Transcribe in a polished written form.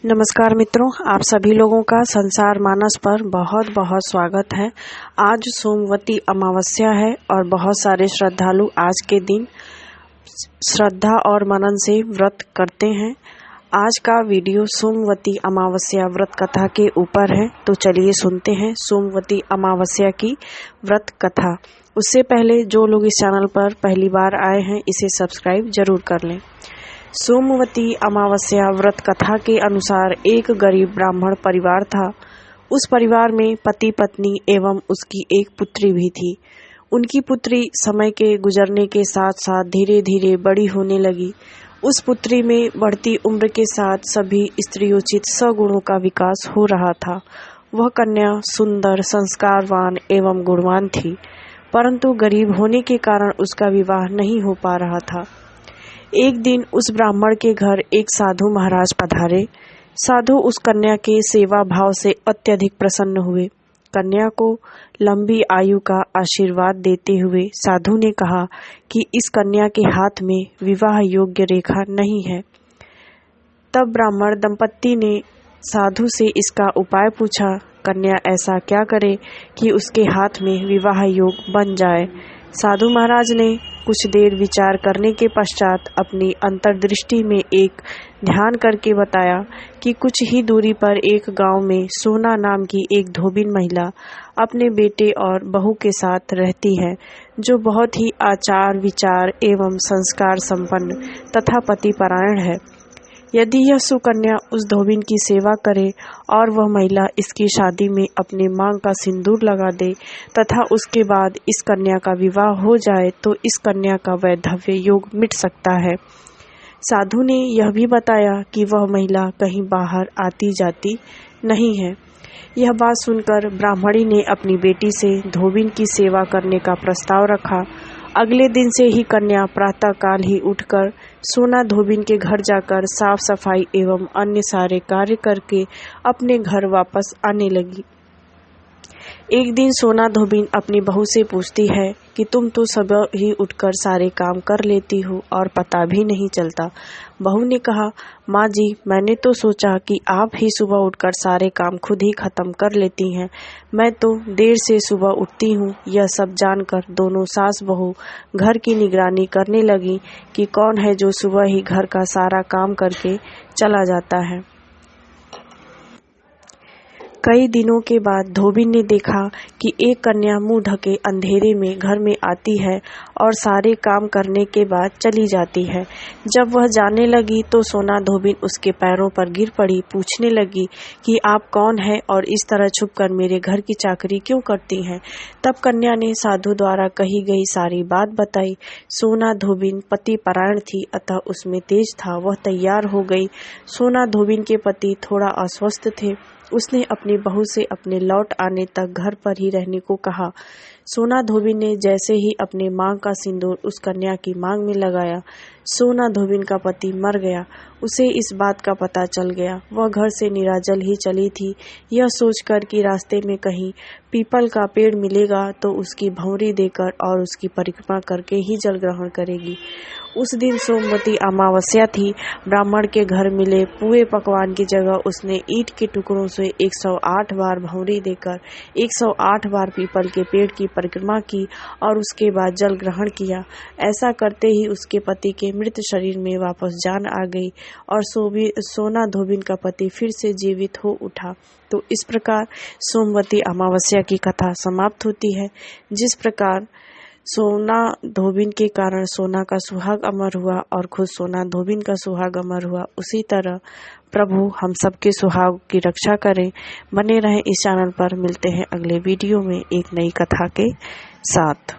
नमस्कार मित्रों, आप सभी लोगों का संसार मानस पर बहुत बहुत स्वागत है। आज सोमवती अमावस्या है और बहुत सारे श्रद्धालु आज के दिन श्रद्धा और मनन से व्रत करते हैं। आज का वीडियो सोमवती अमावस्या व्रत कथा के ऊपर है, तो चलिए सुनते हैं सोमवती अमावस्या की व्रत कथा। उससे पहले जो लोग इस चैनल पर पहली बार आए हैं, इसे सब्सक्राइब जरूर कर लें। सोमवती अमावस्या व्रत कथा के अनुसार एक गरीब ब्राह्मण परिवार था। उस परिवार में पति पत्नी एवं उसकी एक पुत्री भी थी। उनकी पुत्री समय के गुजरने के साथ साथ धीरे धीरे बड़ी होने लगी। उस पुत्री में बढ़ती उम्र के साथ सभी स्त्रियोचित सगुणों का विकास हो रहा था। वह कन्या सुंदर, संस्कारवान एवं गुणवान थी, परंतु गरीब होने के कारण उसका विवाह नहीं हो पा रहा था। एक दिन उस ब्राह्मण के घर एक साधु महाराज पधारे। साधु उस कन्या के सेवा भाव से अत्यधिक प्रसन्न हुए। कन्या को लंबी आयु का आशीर्वाद देते हुए साधु ने कहा कि इस कन्या के हाथ में विवाह योग्य रेखा नहीं है। तब ब्राह्मण दंपत्ति ने साधु से इसका उपाय पूछा। कन्या ऐसा क्या करे कि उसके हाथ में विवाह योग बन जाए। साधु महाराज ने कुछ देर विचार करने के पश्चात अपनी अंतर्दृष्टि में एक ध्यान करके बताया कि कुछ ही दूरी पर एक गांव में सोना नाम की एक धोबिन महिला अपने बेटे और बहू के साथ रहती है, जो बहुत ही आचार विचार एवं संस्कार संपन्न तथा पतिपरायण है। यदि यह सुकन्या उस धोबिन की सेवा करे और वह महिला इसकी शादी में अपने मांग का सिंदूर लगा दे तथा उसके बाद इस कन्या का विवाह हो जाए, तो इस कन्या का वैधव्य योग मिट सकता है। साधु ने यह भी बताया कि वह महिला कहीं बाहर आती जाती नहीं है। यह बात सुनकर ब्राह्मणी ने अपनी बेटी से धोबिन की सेवा करने का प्रस्ताव रखा। अगले दिन से ही कन्या प्रातःकाल ही उठकर सोना धोबिन के घर जाकर साफ सफाई एवं अन्य सारे कार्य करके अपने घर वापस आने लगी। एक दिन सोना धोबिन अपनी बहू से पूछती है कि तुम तो सुबह ही उठकर सारे काम कर लेती हो और पता भी नहीं चलता। बहू ने कहा, माँ जी, मैंने तो सोचा कि आप ही सुबह उठकर सारे काम खुद ही खत्म कर लेती हैं। मैं तो देर से सुबह उठती हूँ। यह सब जानकर दोनों सास बहू घर की निगरानी करने लगी कि कौन है जो सुबह ही घर का सारा काम करके चला जाता है। कई दिनों के बाद धोबिन ने देखा कि एक कन्या मुंह ढके अंधेरे में घर में आती है और सारे काम करने के बाद चली जाती है। जब वह जाने लगी तो सोना धोबिन उसके पैरों पर गिर पड़ी। पूछने लगी कि आप कौन हैं और इस तरह छुपकर मेरे घर की चाकरी क्यों करती हैं। तब कन्या ने साधु द्वारा कही गई सारी बात बताई। सोना धोबिन पति परायण थी, अतः उसमें तेज था। वह तैयार हो गई। सोना धोबिन के पति थोड़ा अस्वस्थ थे। उसने अपनी बहू से अपने लौट आने तक घर पर ही रहने को कहा। सोना धोबिन ने जैसे ही अपने मांग का सिंदूर उस कन्या की मांग में लगाया, सोना धोबिन का पति मर गया। उसे इस बात का पता चल गया। वह घर से निराजल ही चली थी, यह सोचकर कि रास्ते में कहीं पीपल का पेड़ मिलेगा तो उसकी भंवरी देकर और उसकी परिक्रमा करके ही जल ग्रहण करेगी। उस दिन सोमवती अमावस्या थी। ब्राह्मण के घर मिले पुए पकवान की जगह उसने ईंट के टुकड़ों से 108 बार भंवरी देकर 108 बार पीपल के पेड़ की परिक्रमा की और उसके बाद जल ग्रहण किया। ऐसा करते ही उसके पति के मृत शरीर में वापस जान आ गई और सोना धोबिन का पति फिर से जीवित हो उठा। तो इस प्रकार सोमवती अमावस्या की कथा समाप्त होती है। जिस प्रकार सोना धोबिन के कारण सोना का सुहाग अमर हुआ और खुद सोना धोबिन का सुहाग अमर हुआ, उसी तरह प्रभु हम सबके सुहाग की रक्षा करें। बने रहें इस चैनल पर। मिलते हैं अगले वीडियो में एक नई कथा के साथ।